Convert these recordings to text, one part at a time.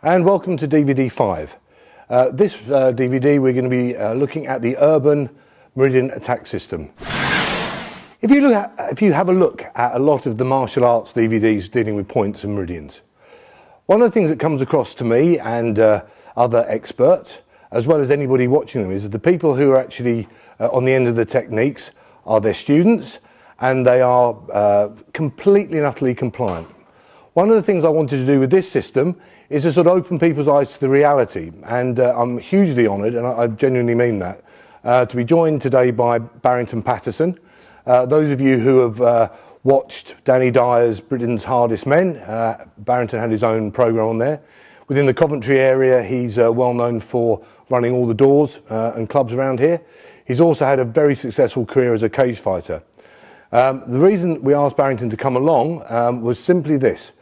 And welcome to DVD 5. This DVD we're going to be looking at the urban Meridian attack system. If you have a look at a lot of the martial arts DVDs dealing with points and meridians, one of the things that comes across to me and other experts, as well as anybody watching them, is that the people who are actually on the end of the techniques are their students, and they are completely and utterly compliant. One of the things I wanted to do with this system is to sort of open people's eyes to the reality, and I'm hugely honoured, and I genuinely mean that, to be joined today by Barrington Patterson. Those of you who have watched Danny Dyer's Britain's Hardest Men, Barrington had his own programme on there. Within the Coventry area, he's well known for running all the doors and clubs around here. He's also had a very successful career as a cage fighter. The reason we asked Barrington to come along was simply this.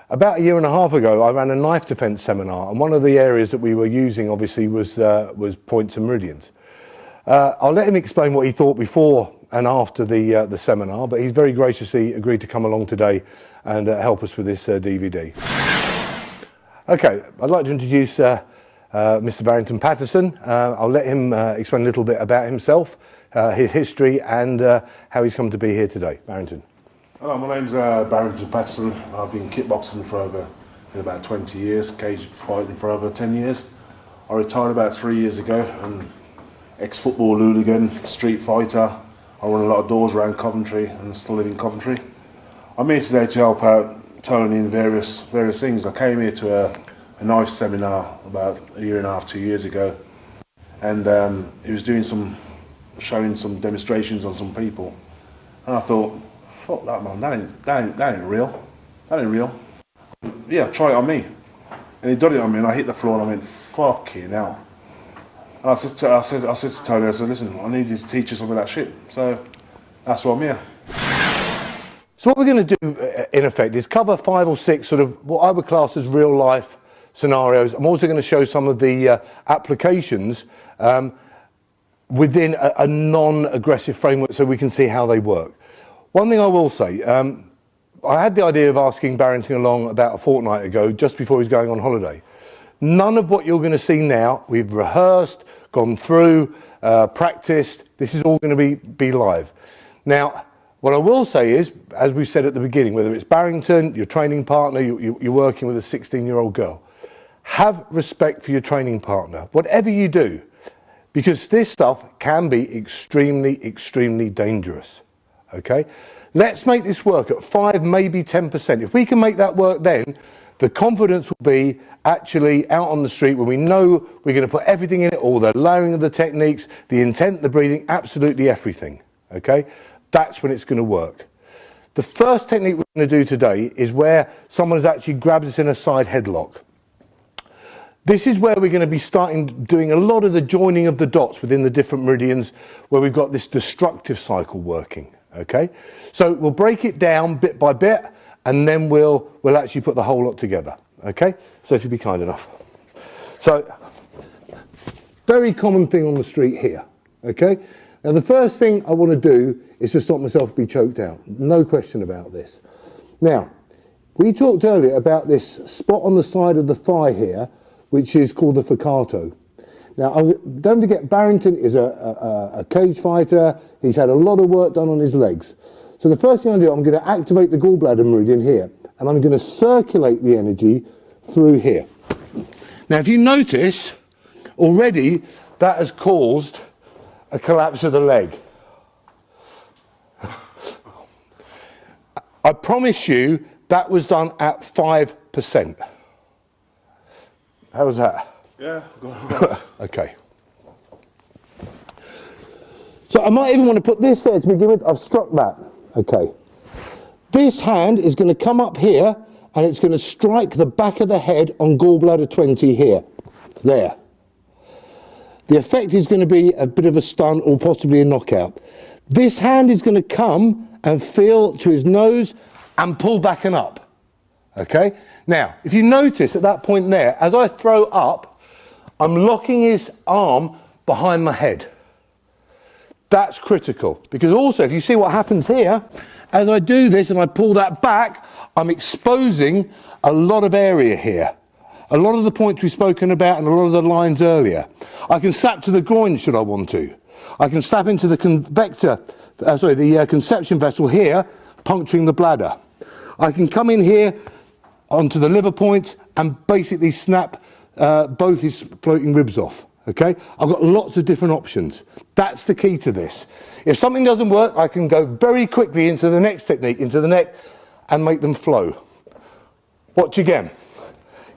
About a year and a half ago, I ran a knife defence seminar, and one of the areas that we were using, obviously, was points and meridians. I'll let him explain what he thought before and after the seminar, but he's very graciously agreed to come along today and help us with this DVD. Okay, I'd like to introduce Mr. Barrington Patterson. I'll let him explain a little bit about himself, his history, and how he's come to be here today. Barrington. Hello, my name's Barrington Patterson. I've been kickboxing for about 20 years, cage fighting for over 10 years. I retired about 3 years ago, and ex-football hooligan, street fighter. I run a lot of doors around Coventry and still live in Coventry. I'm here today to help out Tony in various things. I came here to a knife seminar about a year and a half, 2 years ago, and he was showing some demonstrations on some people, and I thought, fuck that, man, that ain't real. That ain't real. Yeah, try it on me. And he done it on me, and I hit the floor and I went, fucking hell. And I said to Tony, I said, listen, I need you to teach us some of that shit. So that's why I'm here. So what we're going to do, in effect, is cover 5 or 6 sort of what I would class as real life scenarios. I'm also going to show some of the applications within a non-aggressive framework so we can see how they work. One thing I will say, I had the idea of asking Barrington along about a fortnight ago, just before he was going on holiday. None of what you're going to see now, we've rehearsed, gone through, practiced. This is all going to be live. Now, what I will say is, as we said at the beginning, whether it's Barrington, your training partner, you're working with a 16-year-old girl, have respect for your training partner, whatever you do, because this stuff can be extremely, extremely dangerous. Okay, let's make this work at 5, maybe 10%. If we can make that work, then the confidence will be actually out on the street when we know we're going to put everything in it, all the layering of the techniques, the intent, the breathing, absolutely everything. Okay, that's when it's going to work. The first technique we're going to do today is where someone has actually grabbed us in a side headlock. This is where we're going to be doing a lot of the joining of the dots within the different meridians, where we've got this destructive cycle working. Okay, so we'll break it down bit by bit, and then we'll actually put the whole lot together. Okay, so if you'd be kind enough. So, very common thing on the street here. Okay, now the first thing I want to do is to stop myself being choked out. No question about this. Now, we talked earlier about this spot on the side of the thigh here, which is called the ficcato. Now, don't forget, Barrington is a cage fighter. He's had a lot of work done on his legs. So the first thing I do, I'm going to activate the gallbladder meridian here, and I'm going to circulate the energy through here. Now, if you notice, already that has caused a collapse of the leg. I promise you that was done at 5%. How was that? Yeah. Okay. So I might even want to put this there to begin with. I've struck that. Okay. This hand is going to come up here and it's going to strike the back of the head on gallbladder 20 here. There. The effect is going to be a bit of a stun or possibly a knockout. This hand is going to come and feel to his nose and pull back and up. Okay? Now, if you notice at that point there, as I throw up, I'm locking his arm behind my head. That's critical, because also if you see what happens here, as I do this and I pull that back, I'm exposing a lot of area here. A lot of the points we've spoken about and a lot of the lines earlier. I can snap to the groin should I want to. I can snap into the conception vessel here, puncturing the bladder. I can come in here onto the liver point and basically snap both his floating ribs off. Okay, I've got lots of different options. That's the key to this. If something doesn't work, I can go very quickly into the next technique, into the neck, and make them flow. Watch again.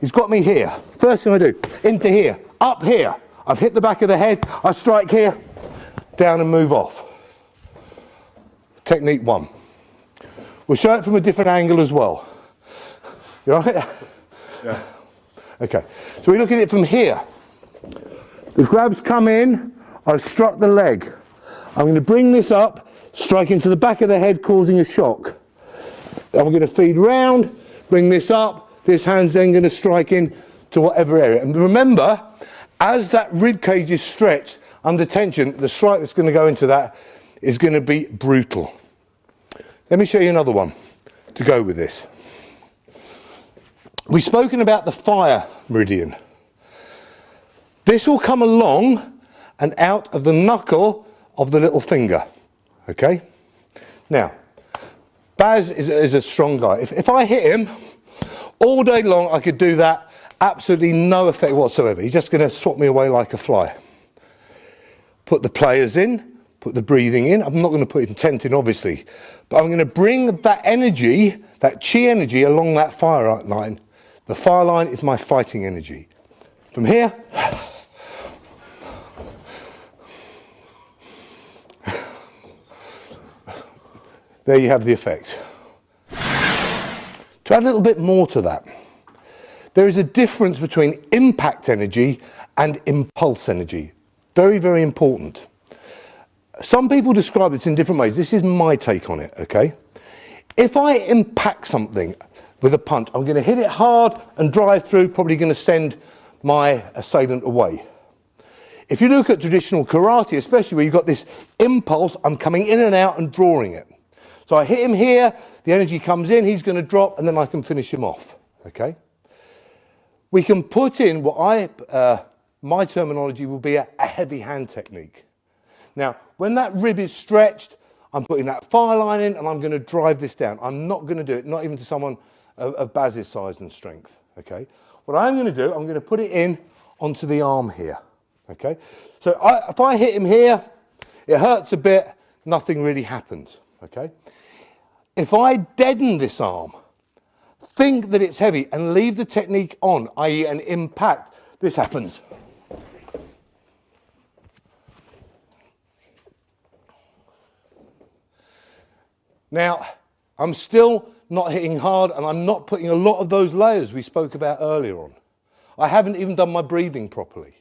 He's got me here. First thing I do, into here, up here. I've hit the back of the head, I strike here, down and move off. Technique 1. We'll show it from a different angle as well. You all right? Yeah. Okay, so we look at it from here. The grabs come in, I've struck the leg. I'm going to bring this up, strike into the back of the head, causing a shock. I'm going to feed round, bring this up, this hand's then going to strike in to whatever area. And remember, as that rib cage is stretched under tension, the strike that's going to go into that is going to be brutal. Let me show you another one to go with this. We've spoken about the fire meridian. This will come along and out of the knuckle of the little finger, okay? Now, Baz is a strong guy. If I hit him, all day long I could do that, absolutely no effect whatsoever. He's just going to swat me away like a fly. Put the players in, put the breathing in. I'm not going to put intent in, obviously, but I'm going to bring that energy, that chi energy, along that fire line. The fire line is my fighting energy. From here, there you have the effect. To add a little bit more to that, there is a difference between impact energy and impulse energy. Very, very important. Some people describe this in different ways. This is my take on it, okay? If I impact something with a punch, I'm going to hit it hard and drive through, probably going to send my assailant away. If you look at traditional karate, especially where you've got this impulse, I'm coming in and out and drawing it. So I hit him here, the energy comes in, he's going to drop, and then I can finish him off, okay? We can put in what my terminology will be a heavy hand technique. Now, when that rib is stretched, I'm putting that fire line in and I'm going to drive this down. I'm not going to do it, not even to someone of Baz's size and strength, okay? What I'm going to do, I'm going to put it in onto the arm here, okay? So if I hit him here, it hurts a bit, nothing really happens, okay? If I deaden this arm, think that it's heavy and leave the technique on, i.e. an impact, this happens. Now, I'm still not hitting hard and I'm not putting a lot of those layers we spoke about earlier on. I haven't even done my breathing properly.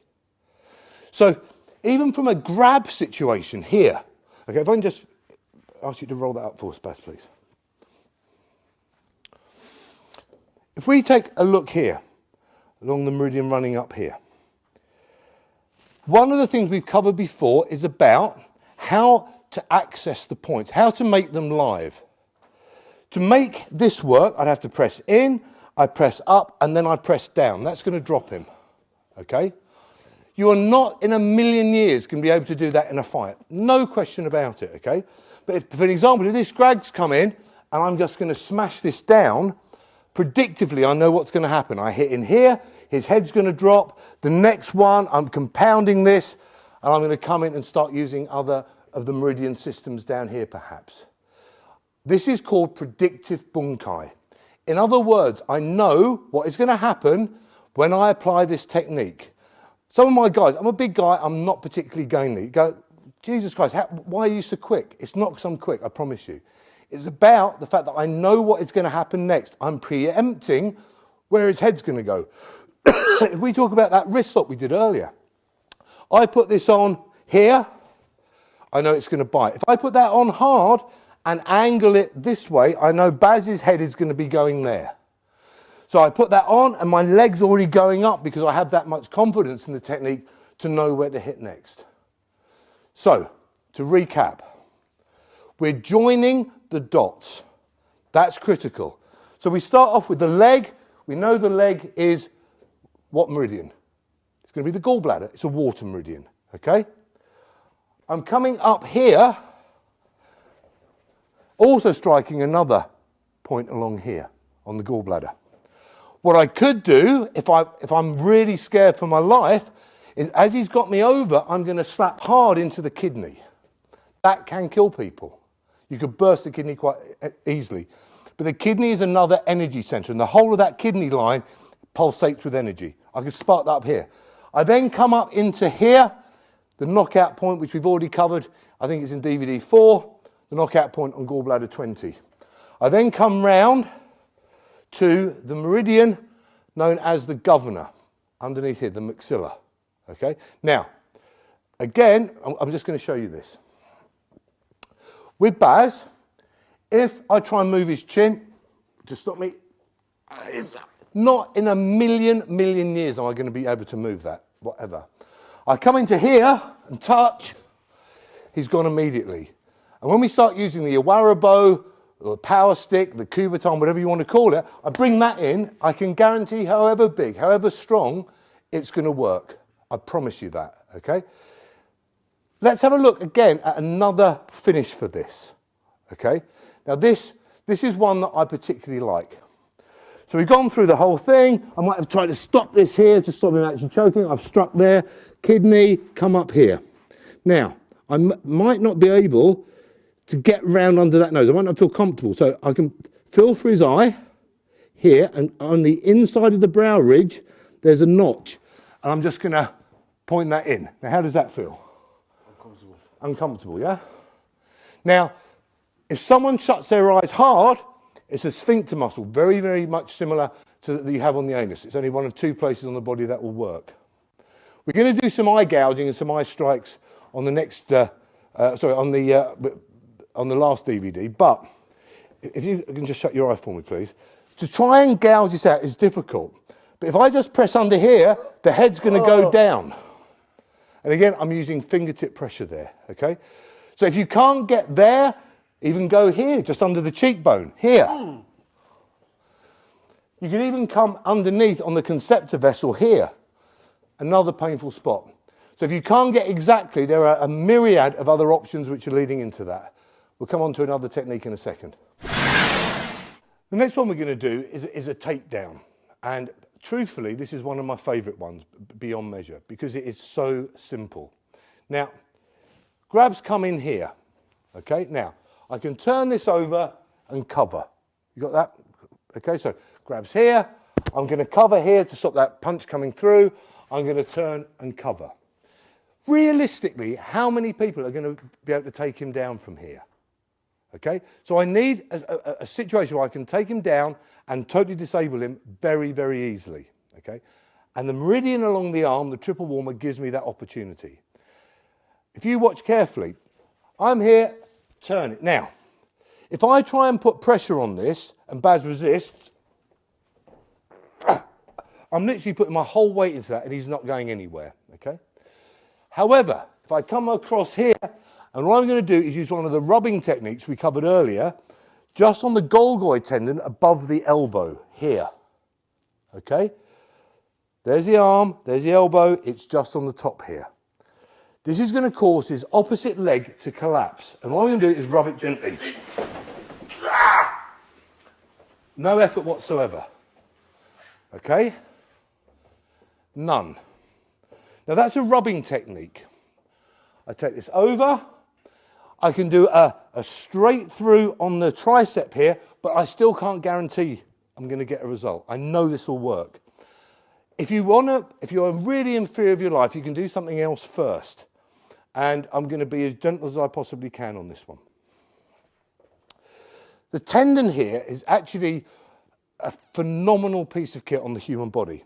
So, even from a grab situation here, okay, if I can just ask you to roll that up for us, Baz, please. If we take a look here, along the meridian running up here, one of the things we've covered before is about how to access the points, how to make them live. To make this work, I'd have to press in, I press up, and then I press down. That's going to drop him, okay? You are not in a million years going to be able to do that in a fight. No question about it, okay? But if, for example, if this grab's come in, and I'm just going to smash this down, predictively, I know what's going to happen. I hit in here, his head's going to drop. The next one, I'm compounding this. And I'm going to come in and start using other of the Meridian systems down here perhaps. This is called predictive bunkai. In other words, I know what is going to happen when I apply this technique. Some of my guys, I'm a big guy, I'm not particularly gainly. You go, Jesus Christ, why are you so quick? It's not because I'm quick, I promise you. It's about the fact that I know what is going to happen next. I'm preempting where his head's going to go. If we talk about that wrist lock we did earlier, I put this on here, I know it's going to bite. If I put that on hard and angle it this way, I know Baz's head is going to be going there. So I put that on and my leg's already going up because I have that much confidence in the technique to know where to hit next. So, to recap, we're joining the dots. That's critical. So we start off with the leg. We know the leg is what meridian? It's going to be the gallbladder. It's a water meridian, okay? I'm coming up here, also striking another point along here on the gallbladder. What I could do, if I'm really scared for my life, is as he's got me over, I'm going to slap hard into the kidney. That can kill people. You could burst the kidney quite easily. But the kidney is another energy centre, and the whole of that kidney line pulsates with energy. I can spark that up here. I then come up into here, the knockout point, which we've already covered. I think it's in DVD 4, the knockout point on gallbladder 20. I then come round to the meridian known as the governor, underneath here, the maxilla. Okay? Now, again, I'm just going to show you this. With Baz, if I try and move his chin to stop me, not in a million years am I going to be able to move that, whatever. I come into here and touch, he's gone immediately. And when we start using the Awarabo, or the power stick, the Kubaton, whatever you want to call it, I bring that in, I can guarantee however big, however strong, it's going to work. I promise you that, okay? Let's have a look again at another finish for this, okay? Now this is one that I particularly like. So we've gone through the whole thing. I might have tried to stop this here to stop him actually choking. I've struck there, kidney, come up here. Now, I might not be able to get round under that nose. I might not feel comfortable. So I can feel for his eye here, and on the inside of the brow ridge, there's a notch. And I'm just going to point that in. Now, how does that feel? Uncomfortable. Uncomfortable, yeah? Now, if someone shuts their eyes hard, it's a sphincter muscle, very much similar to that you have on the anus. It's only one of 2 places on the body that will work. We're going to do some eye gouging and some eye strikes on the next, on the last DVD, but if you can just shut your eye for me, please. To try and gouge this out is difficult. But if I just press under here, the head's going to go down. And again, I'm using fingertip pressure there, okay? So if you can't get there, even go here, just under the cheekbone, here. You can even come underneath on the conceptor vessel here, another painful spot. So if you can't get exactly, there are a myriad of other options which are leading into that. We'll come on to another technique in a second. The next one we're going to do is a takedown. And truthfully, this is one of my favourite ones, beyond measure, because it is so simple. Now, grabs come in here. Okay, now, I can turn this over and cover. You got that? Okay, so grabs here. I'm going to cover here to stop that punch coming through. I'm going to turn and cover. Realistically, how many people are going to be able to take him down from here? Okay, so I need a situation where I can take him down and totally disable him very easily. Okay, and the meridian along the arm, the triple warmer, gives me that opportunity. If you watch carefully, I'm here, turn it. Now, if I try and put pressure on this and Baz resists, I'm literally putting my whole weight into that and he's not going anywhere. Okay. However, if I come across here, and what I'm going to do is use one of the rubbing techniques we covered earlier, just on the Golgi tendon above the elbow, here. Okay? There's the arm, there's the elbow, it's just on the top here. This is going to cause his opposite leg to collapse. And what I'm going to do is rub it gently. No effort whatsoever. Okay? None. Now that's a rubbing technique. I take this over. I can do a straight through on the tricep here, but I still can't guarantee I'm going to get a result. I know this will work. If you're really in fear of your life, you can do something else first. And I'm going to be as gentle as I possibly can on this one. The tendon here is actually a phenomenal piece of kit on the human body.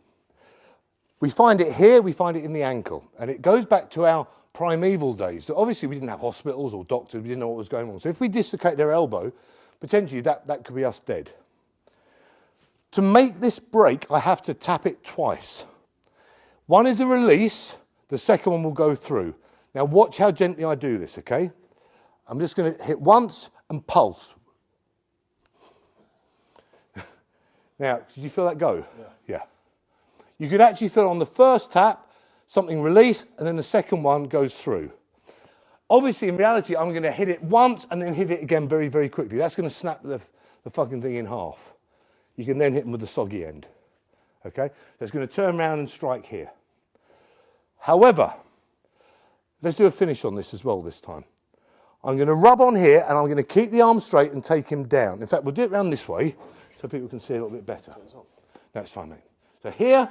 We find it here, we find it in the ankle, and it goes back to our primeval days. So obviously we didn't have hospitals or doctors, we didn't know what was going on. So if we dislocate their elbow, potentially that could be us dead. To make this break, I have to tap it twice. One is a release, the second one will go through. Now watch how gently I do this, okay? I'm just going to hit once and pulse. Now, did you feel that go? Yeah. You could actually feel on the first tap, something release, and then the second one goes through. Obviously, in reality, I'm going to hit it once and then hit it again very, very quickly. That's going to snap the fucking thing in half. You can then hit them with the soggy end. Okay? So it's going to turn around and strike here. However, let's do a finish on this as well this time. I'm going to rub on here and I'm going to keep the arm straight and take him down. In fact, we'll do it around this way so people can see a little bit better. No, it's fine, mate. So here,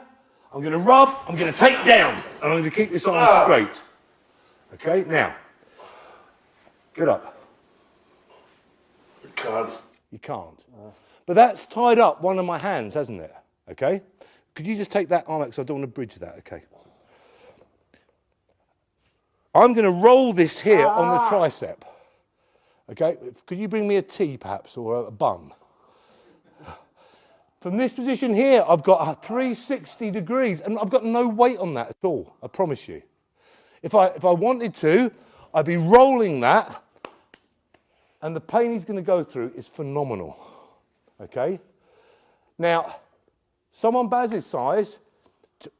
I'm going to rub, I'm going to take down, and I'm going to keep this arm straight. Okay, now, get up. You can't. You can't. But that's tied up one of my hands, hasn't it? Okay? Could you just take that arm out, because I don't want to bridge that, okay? I'm going to roll this here on the tricep. Okay? Could you bring me a tea, perhaps, or a bun? From this position here, I've got a 360 degrees, and I've got no weight on that at all, I promise you. If I wanted to, I'd be rolling that, and the pain he's going to go through is phenomenal. Okay? Now, someone Baz's size,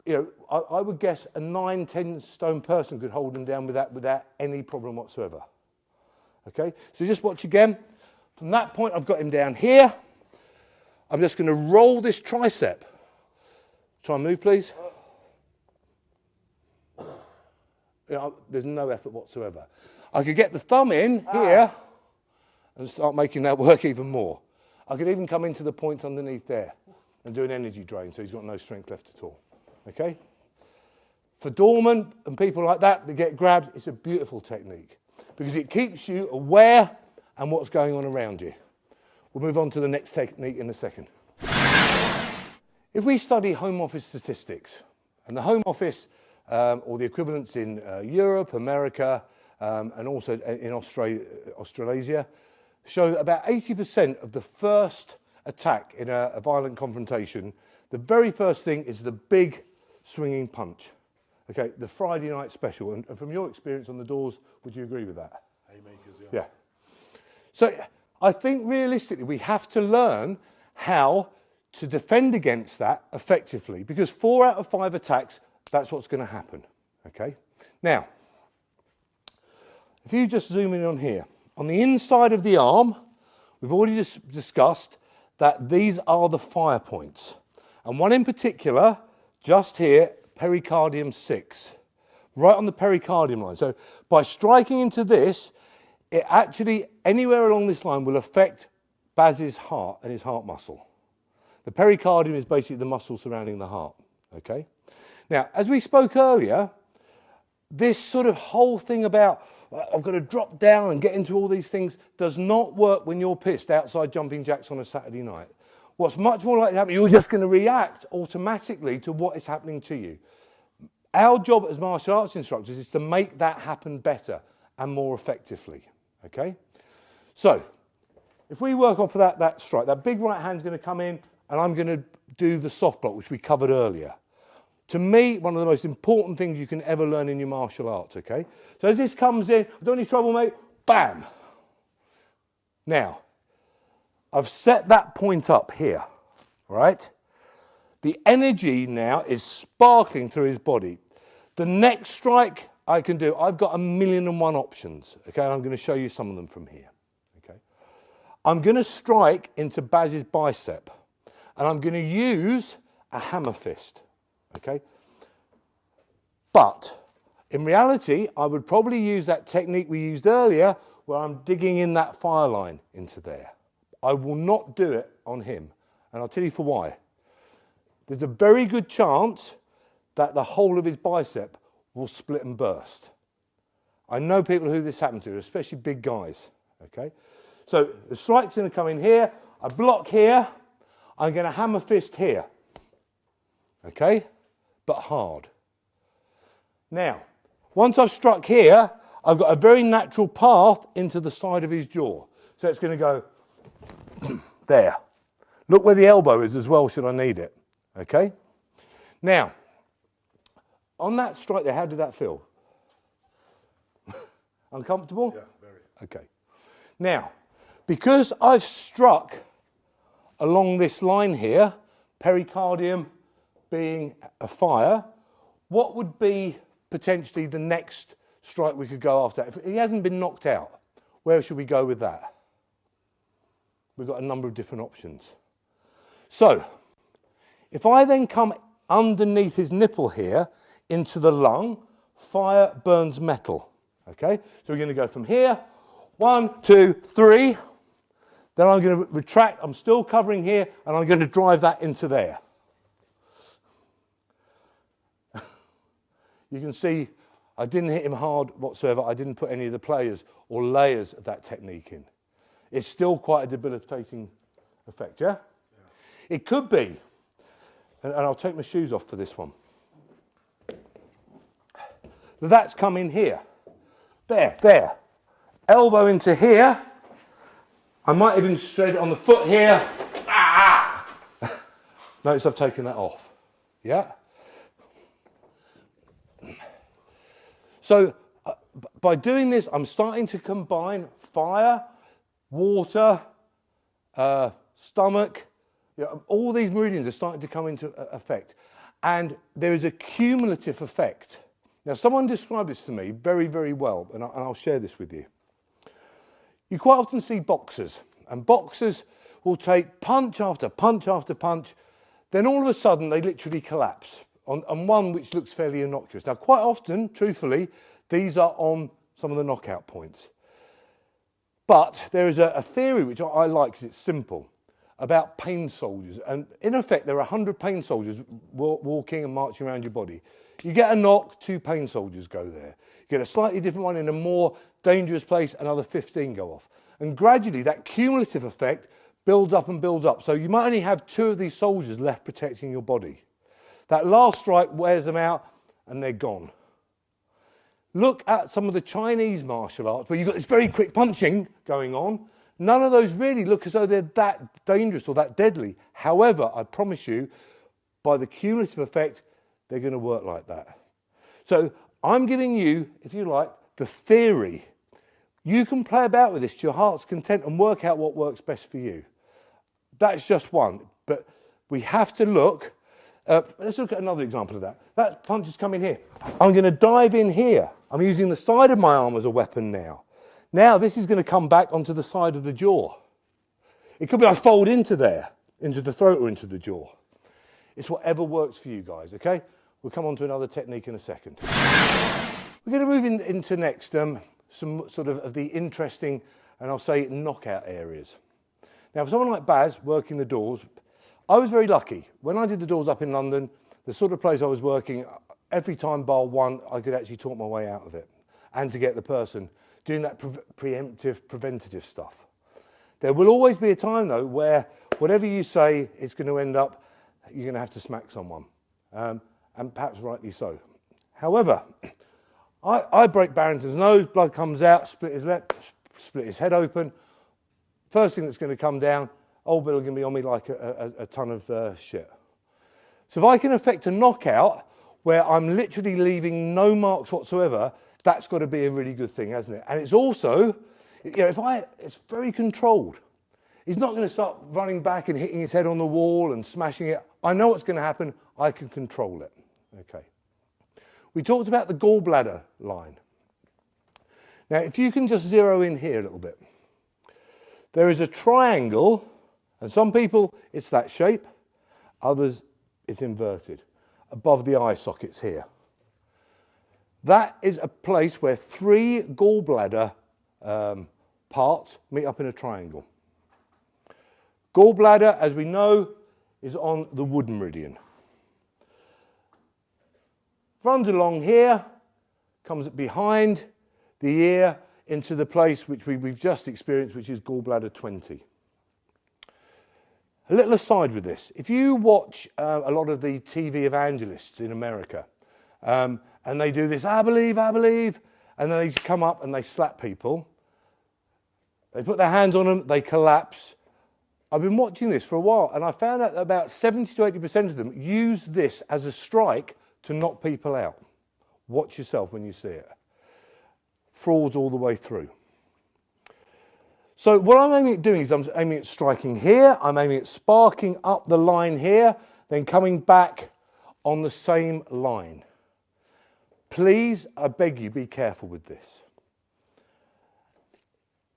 you know, I would guess a 9, 10 stone person could hold him down without any problem whatsoever. Okay? So just watch again. From that point, I've got him down here. I'm just going to roll this tricep. Try and move, please. You know, there's no effort whatsoever. I could get the thumb in here and start making that work even more. I could even come into the point underneath there and do an energy drain so he's got no strength left at all. Okay? For doormen and people like that get grabbed, it's a beautiful technique because it keeps you aware and what's going on around you. We'll move on to the next technique in a second. If we study Home Office statistics, and the Home Office, or the equivalents in Europe, America, and also in Australasia, show that about 80% of the first attack in a violent confrontation, the very first thing is the big swinging punch. Okay, the Friday night special. And from your experience on the doors, would you agree with that? Haymakers, yeah. Yeah. So I think realistically we have to learn how to defend against that effectively because 4 out of 5 attacks, that's what's going to happen. Okay? Now, if you just zoom in on here, on the inside of the arm, we've already discussed that these are the fire points. And one in particular, just here, pericardium 6, right on the pericardium line. So by striking into this, it actually, anywhere along this line, will affect Baz's heart and his heart muscle. The pericardium is basically the muscle surrounding the heart, okay? Now, as we spoke earlier, this sort of whole thing about, I've got to drop down and get into all these things, does not work when you're pissed outside jumping jacks on a Saturday night. What's much more likely to happen, you're just going to react automatically to what is happening to you. Our job as martial arts instructors is to make that happen better and more effectively. Okay, so if we work off of that strike, that big right hand's going to come in and I'm going to do the soft block, which we covered earlier. To me, one of the most important things you can ever learn in your martial arts, okay? So as this comes in, I don't need trouble, mate, bam. Now, I've set that point up here, right? The energy now is sparkling through his body. The next strike I can do, I've got 1,000,001 options, okay? I'm going to show you some of them from here, okay? I'm going to strike into Baz's bicep, and I'm going to use a hammer fist, okay? But In reality, I would probably use that technique we used earlier where I'm digging in that fire line into there. I will not do it on him, and I'll tell you for why. There's a very good chance that the whole of his bicep will split and burst. I know people who this happened to, especially big guys, okay? So the strike's going to come in here, I block here, I'm going to hammer fist here, okay? But hard. Now, once I've struck here, I've got a very natural path into the side of his jaw. So it's going to go there. Look where the elbow is as well, should I need it, okay? Now, on that strike there, how did that feel? Uncomfortable? Yeah, very. Okay. Now, because I've struck along this line here, pericardium being a fire, what would be potentially the next strike we could go after? If he hasn't been knocked out, where should we go with that? We've got a number of different options. So, if I then come underneath his nipple here into the lung, fire burns metal. Okay, so we're going to go from here, 1, 2, 3. Then I'm going to retract, I'm still covering here, and I'm going to drive that into there. You can see I didn't hit him hard whatsoever. I didn't put any of the players or layers of that technique in. It's still quite a debilitating effect, yeah? It could be, and I'll take my shoes off for this one. That's come in here. There. Elbow into here. I might even straight it on the foot here. Ah! Notice I've taken that off. Yeah? So by doing this, I'm starting to combine fire, water, stomach. You know, all these meridians are starting to come into effect. And there is a cumulative effect. Now, someone described this to me very, very well, and I'll share this with you. You quite often see boxers, and boxers will take punch after punch after punch, then all of a sudden they literally collapse on one which looks fairly innocuous. Now, quite often, truthfully, these are on some of the knockout points. But there is a theory which I like because it's simple, about pain soldiers. And in effect, there are 100 pain soldiers walking and marching around your body. You get a knock, 2 pain soldiers go there. You get a slightly different one in a more dangerous place, another 15 go off. And gradually, that cumulative effect builds up and builds up. So you might only have 2 of these soldiers left protecting your body. That last strike wears them out and they're gone. Look at some of the Chinese martial arts where you've got this very quick punching going on. None of those really look as though they're that dangerous or that deadly. However, I promise you, by the cumulative effect, they're going to work like that. So I'm giving you, if you like, the theory. You can play about with this to your heart's content and work out what works best for you. That's just one. But we have to look. Let's look at another example of that. That punch is coming here. I'm going to dive in here. I'm using the side of my arm as a weapon now. Now this is going to come back onto the side of the jaw. It could be I fold into there, into the throat or into the jaw. It's whatever works for you guys, okay? We'll come on to another technique in a second. We're going to move into next some sort of the interesting, and I'll say knockout areas. Now for someone like Baz working the doors, I was very lucky. When I did the doors up in London, the sort of place I was working, every time bar one, I could actually talk my way out of it and to get the person doing that preemptive, preventative stuff. There will always be a time though where whatever you say is going to end up, you're going to have to smack someone, and perhaps rightly so. However, I break Barrington's nose, blood comes out, split his lip, split his head open. First thing that's going to come down, old Bill is going to be on me like a ton of shit. So if I can effect a knockout where I'm literally leaving no marks whatsoever, that's got to be a really good thing, hasn't it? And it's also, you know, it's very controlled. He's not going to start running back and hitting his head on the wall and smashing it. I know what's going to happen. I can control it. Okay. We talked about the gallbladder line. Now, if you can just zero in here a little bit. There is a triangle, and some people, it's that shape. Others, it's inverted, above the eye sockets here. That is a place where 3 gallbladder parts meet up in a triangle. Gallbladder, as we know, is on the wood meridian. Runs along here, comes behind the ear into the place which we've just experienced, which is gallbladder 20. A little aside with this, if you watch a lot of the TV evangelists in America, and they do this, I believe, and then they come up and they slap people, they put their hands on them, they collapse. I've been watching this for a while, and I found out that about 70 to 80% of them use this as a strike to knock people out. Watch yourself when you see it. Frauds all the way through. So what I'm aiming at doing is I'm aiming at striking here, I'm aiming at sparking up the line here, then coming back on the same line. Please, I beg you, be careful with this.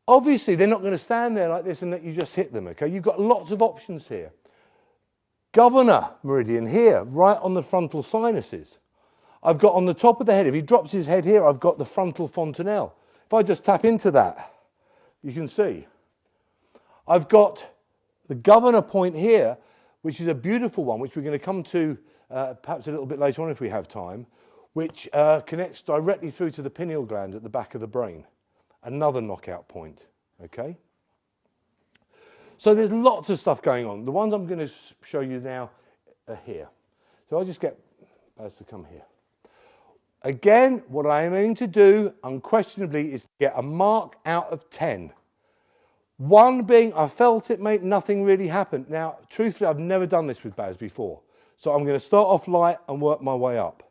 Obviously, they're not going to stand there like this and let you just hit them, okay? You've got lots of options here. Governor meridian here, right on the frontal sinuses. I've got on the top of the head, if he drops his head here, I've got the frontal fontanelle. If I just tap into that, you can see. I've got the governor point here, which is a beautiful one, which we're going to come to perhaps a little bit later on if we have time, which connects directly through to the pineal gland at the back of the brain. Another knockout point, okay? So there's lots of stuff going on. The ones I'm going to show you now are here. So I'll just get Baz to come here. Again, what I'm aiming to do, unquestionably, is to get a mark out of 10. 1 being, I felt it, mate, nothing really happened. Now, truthfully, I've never done this with Baz before. So I'm going to start off light and work my way up.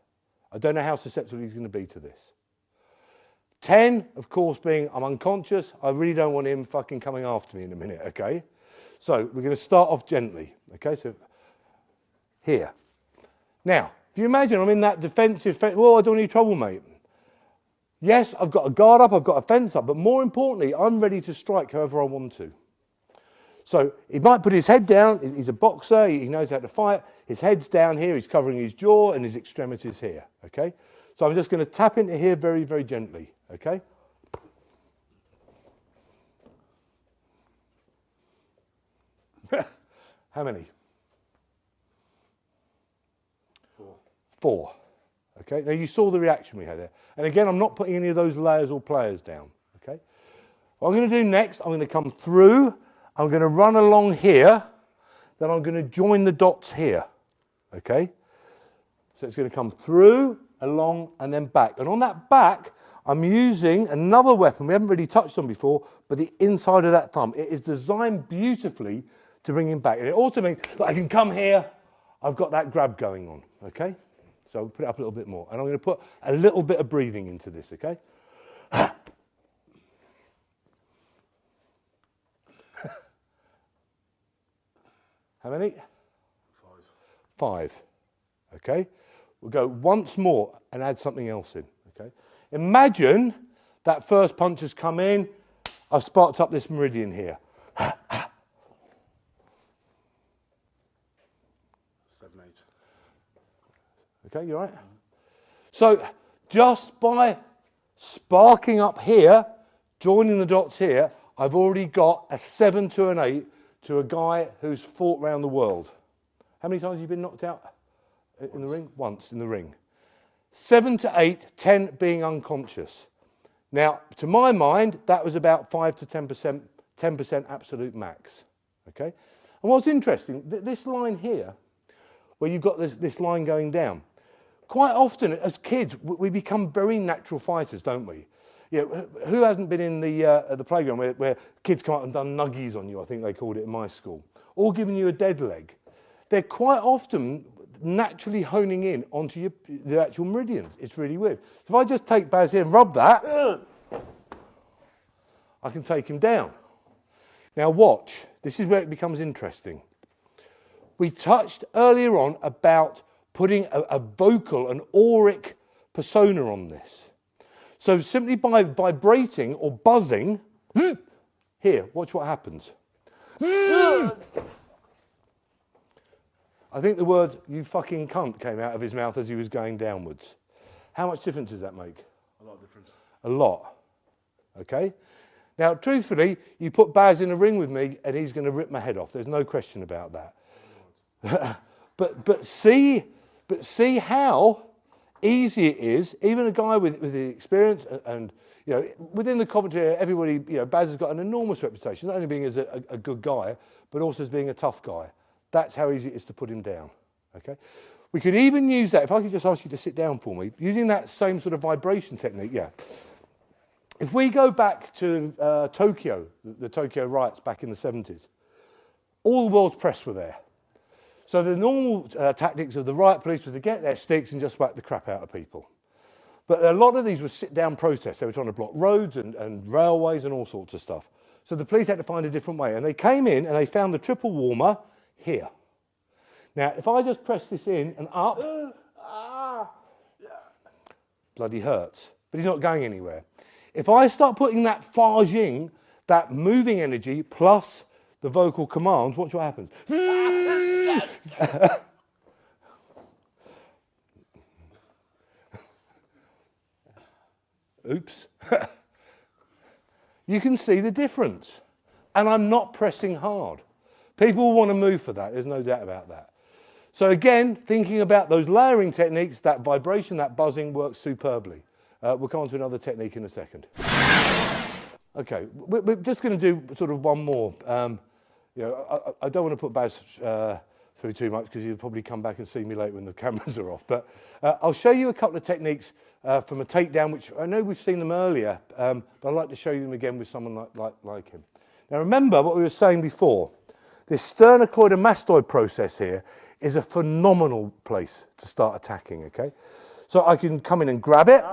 I don't know how susceptible he's going to be to this. 10, of course, being I'm unconscious. I really don't want him fucking coming after me in a minute, okay? So we're going to start off gently, okay? So here. Now, if you imagine I'm in that defensive fence, well, I don't need trouble, mate. Yes, I've got a guard up, I've got a fence up, but more importantly, I'm ready to strike whoever I want to. So he might put his head down. He's a boxer, he knows how to fight. His head's down here, he's covering his jaw and his extremities here, okay? So I'm just going to tap into here very, very gently, okay? How many? 4. Okay, now you saw the reaction we had there. And again, I'm not putting any of those layers or players down, okay? What I'm going to do next, I'm going to come through, I'm going to run along here, then I'm going to join the dots here, okay? So it's going to come through, along, and then back. And on that back, I'm using another weapon we haven't really touched on before, but the inside of that thumb. It is designed beautifully to bring him back. And it also means that I can come here, I've got that grab going on, okay? So I'll put it up a little bit more. And I'm going to put a little bit of breathing into this, okay? How many? 5. Okay? We'll go once more and add something else in, okay? Imagine that first punch has come in. I've sparked up this meridian here. 7, 8. Okay, you all right? So just by sparking up here, joining the dots here, I've already got a 7 to an 8 to a guy who's fought around the world. How many times have you been knocked out in the ring? Once in the ring. 7 to 8, 10 being unconscious. Now, to my mind, that was about 5 to 10%, 10% absolute max. Okay? And what's interesting, this line here, where you've got this line going down, quite often as kids, we become very natural fighters, don't we? You know, who hasn't been in the playground where kids come up and done nuggies on you, I think they called it in my school, or giving you a dead leg? They're quite often naturally honing in onto the actual meridians. It's really weird. If I just take Baz here and rub that, I can take him down. Now watch, this is where it becomes interesting. We touched earlier on about putting a vocal, an auric persona on this. So simply by vibrating or buzzing, here, watch what happens. I think the word "you fucking cunt" came out of his mouth as he was going downwards. How much difference does that make? A lot of difference. A lot. Okay? Now, truthfully, you put Baz in a ring with me and he's going to rip my head off. There's no question about that. but see how easy it is, even a guy with the experience and you know, within the commentary, everybody, you know, Baz has got an enormous reputation, not only being as a good guy, but also as being a tough guy. That's how easy it is to put him down. Okay? We could even use that, if I could just ask you to sit down for me, using that same sort of vibration technique, yeah. If we go back to Tokyo, the Tokyo riots back in the 70s, all the world's press were there. So the normal tactics of the riot police were to get their sticks and just whack the crap out of people. But a lot of these were sit-down protests. They were trying to block roads and railways and all sorts of stuff. So the police had to find a different way. And they came in and they found the triple warmer here. Now, if I just press this in and up, bloody hurts. But he's not going anywhere. If I start putting that Fa-jing, that moving energy, plus the vocal commands, watch what happens. Oops. You can see the difference. And I'm not pressing hard. People will want to move for that, there's no doubt about that. So again, thinking about those layering techniques, that vibration, that buzzing works superbly. We'll come on to another technique in a second. Okay, we're just going to do sort of one more. You know, I don't want to put Baz through too much because he'll probably come back and see me later when the cameras are off. But I'll show you a couple of techniques from a takedown, which I know we've seen them earlier, but I'd like to show you them again with someone like him. Now remember what we were saying before. This sternocleidomastoid process here is a phenomenal place to start attacking, okay? So I can come in and grab it.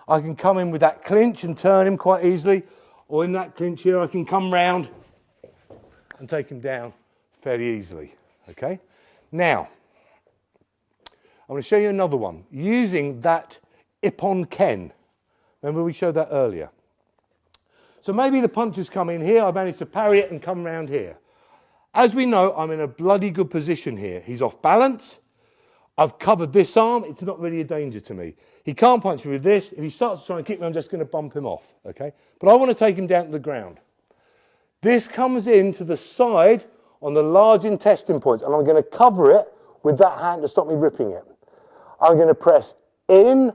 I can come in with that clinch and turn him quite easily. Or in that clinch here, I can come round and take him down fairly easily, okay? Now, I'm going to show you another one using that Ippon Ken. Remember we showed that earlier. So maybe the punch has come in here. I managed to parry it and come round here. As we know, I'm in a bloody good position here. He's off balance. I've covered this arm. It's not really a danger to me. He can't punch me with this. If he starts to try and kick me, I'm just going to bump him off, okay? But I want to take him down to the ground. This comes into the side on the large intestine points, and I'm going to cover it with that hand to stop me ripping it. I'm going to press in,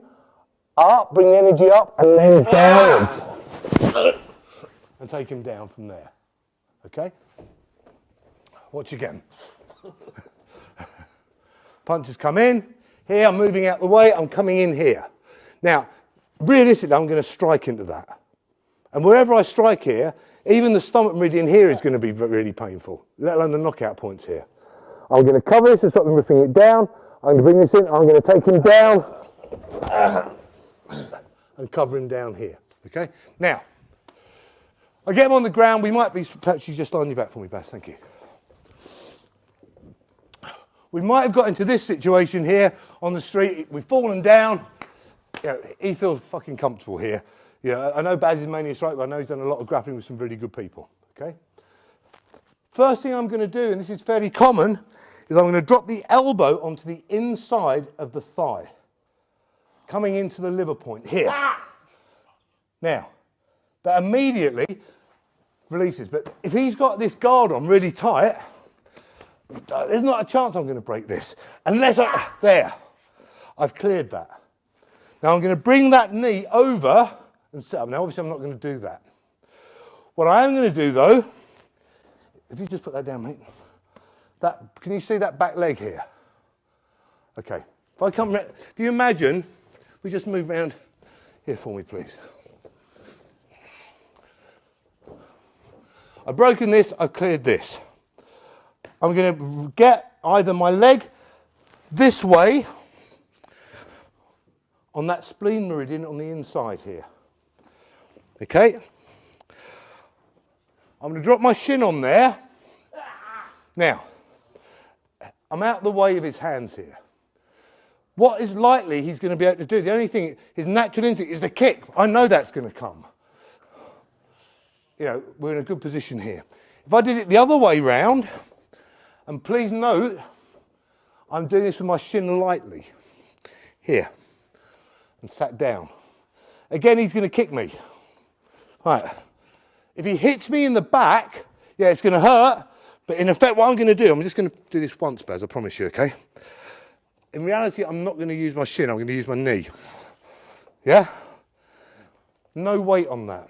up, bring the energy up, and then downwards. And take him down from there, okay? Watch again. Punches come in. Here, I'm moving out the way. I'm coming in here. Now, realistically, I'm going to strike into that. And wherever I strike here, even the stomach meridian here is going to be really painful, let alone the knockout points here. I'm going to cover this and stop them ripping it down. I'm going to bring this in. I'm going to take him down and cover him down here. Okay? Now, I get him on the ground. We might be, perhaps you just lie on your back for me, Baz. Thank you. We might have got into this situation here on the street. We've fallen down. You know, he feels fucking comfortable here. You know, I know Baz is mainly a striker, but I know he's done a lot of grappling with some really good people. Okay. First thing I'm going to do, and this is fairly common, is I'm going to drop the elbow onto the inside of the thigh, coming into the liver point here. Now, that immediately releases. But if he's got this guard on really tight, there's not a chance I'm going to break this. Unless there, I've cleared that. Now I'm going to bring that knee over and set up. Now obviously I'm not going to do that. What I am going to do though, if you just put that down, mate. Can you see that back leg here? Okay. If I come, if you imagine, we just move around here for me, please. I've broken this, I've cleared this. I'm going to get either my leg this way on that spleen meridian on the inside here. Okay? I'm going to drop my shin on there. Now, I'm out the way of his hands here. What is likely he's going to be able to do? The only thing, his natural instinct is the kick. I know that's going to come. You know, we're in a good position here. If I did it the other way round, and please note, I'm doing this with my shin lightly. Here. and sat down. Again, he's going to kick me. Right. If he hits me in the back, yeah, it's going to hurt, but in effect, what I'm going to do, I'm just going to do this once, Baz, I promise you, okay? In reality, I'm not going to use my shin, I'm going to use my knee. Yeah? No weight on that.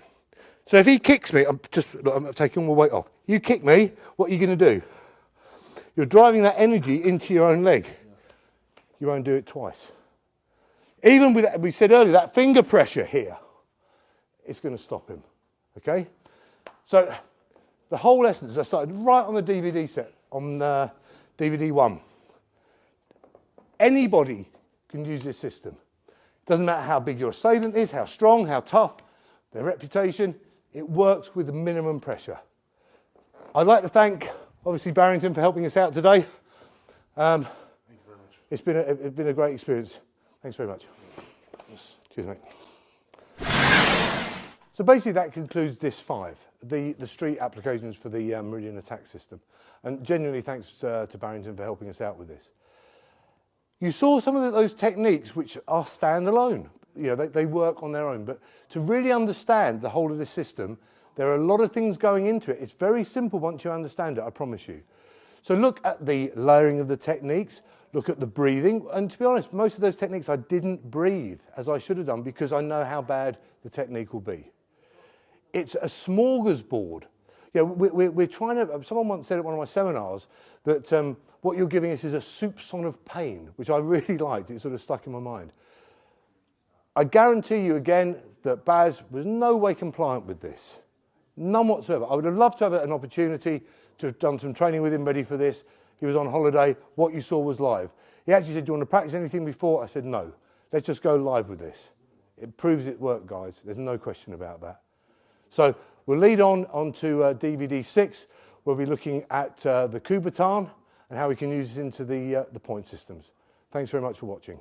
So if he kicks me, I'm taking all my weight off. You kick me, what are you going to do? You're driving that energy into your own leg. You won't do it twice. Even with, we said earlier, that finger pressure here, it's going to stop him, okay? So the whole essence, I started right on the DVD set, on DVD 1. Anybody can use this system. It doesn't matter how big your assailant is, how strong, how tough, their reputation, it works with the minimum pressure. I'd like to thank, obviously, Barrington for helping us out today. Thank you very much. It's been a great experience. Thanks very much. Yes. Cheers, mate. So basically that concludes Disc 5, the street applications for the Meridian Attacks system. And genuinely thanks to Barrington for helping us out with this. You saw some of those techniques which are standalone. You know, they work on their own. But to really understand the whole of this system, there are a lot of things going into it. It's very simple once you understand it, I promise you. So look at the layering of the techniques, look at the breathing. And to be honest, most of those techniques I didn't breathe as I should have done because I know how bad the technique will be. It's a smorgasbord. You know, we're trying to, someone once said at one of my seminars that what you're giving us is a soupçon of pain, which I really liked. It sort of stuck in my mind. I guarantee you again that Baz was no way compliant with this. None whatsoever. I would have loved to have an opportunity to have done some training with him ready for this. He was on holiday. What you saw was live. He actually said, do you want to practice anything before? I said, no. Let's just go live with this. It proves it worked, guys. There's no question about that. So we'll lead on to DVD 6. We'll be looking at the coup baton and how we can use it into the point systems. Thanks very much for watching.